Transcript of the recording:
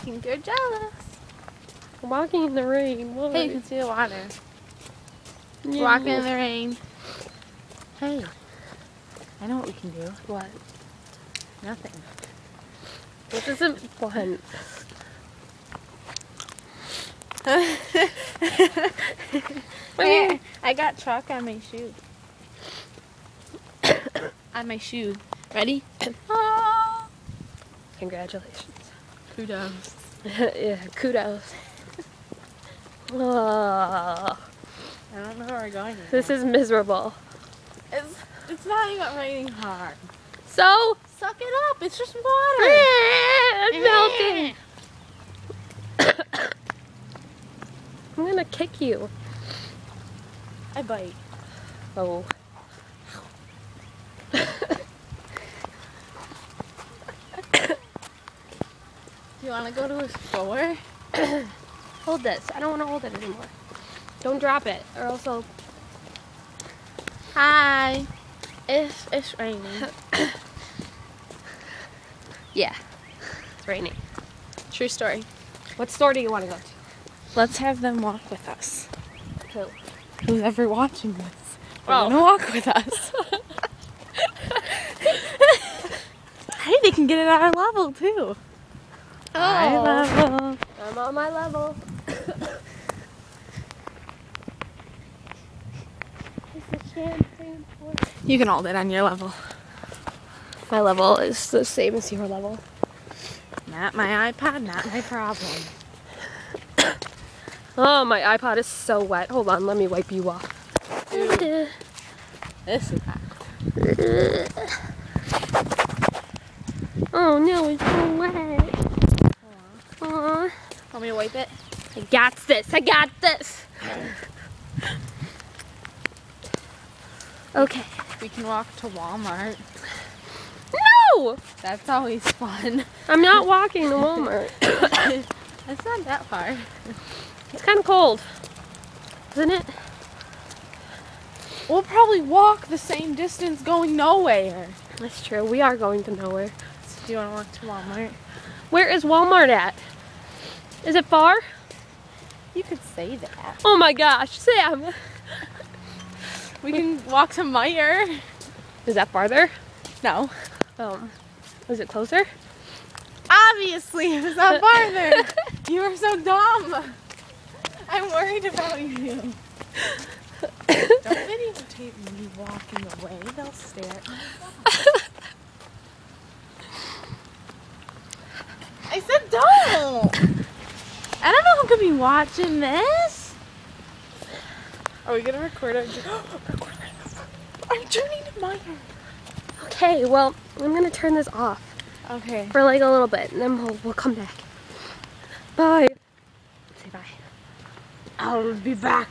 think you're jealous. We're walking in the rain. Why? Hey, you can see the water. Yeah. Walking in the rain. Hey, I know what we can do. What? Nothing. This isn't fun. Hey, I got chalk on my shoe. On my shoe. Ready? Oh. Congratulations. Kudos. Yeah, kudos. Oh, I don't know where we're going. this is miserable. It's not even raining hard. So, Suck it up. It's just water. it's melting. I'm gonna kick you. I bite. Oh. Do you want to go to a store? Hold this. I don't want to hold it anymore. Don't drop it, or else I'll... Hi. It's raining. Yeah, it's raining. True story. What store do you want to go to? Let's have them walk with us. Who? Who's ever watching this? They're Oh. gonna walk with us. Hey, they can get it at our level too. Eye level. I'm on my level. You can hold it on your level. My level is the same as your level. Not my iPod, not my problem. Oh, my iPod is so wet. Hold on, let me wipe you off. Dude, this is hot. Oh no, it's so wet. Aw. Want me to wipe it? I got this. I got this. Okay. We can walk to Walmart. No! That's always fun. I'm not walking to Walmart. It's not that far. It's kind of cold, isn't it? We'll probably walk the same distance going nowhere. That's true. We are going to nowhere. So do you want to walk to Walmart? Where is Walmart at? Is it far? You could say that. Oh my gosh, Sam. We can walk to Meyer. Is that farther? No. Is it closer? Obviously, it's not farther. You are so dumb. I'm worried about you. Don't videotape me walking away. They'll stare at me. I said don't. I don't know who could be watching this. Are we gonna record our? I'm turning to Meyer. Okay, well, I'm gonna turn this off Okay. for like a little bit, and then we'll come back. Bye. Say bye. I'll be back.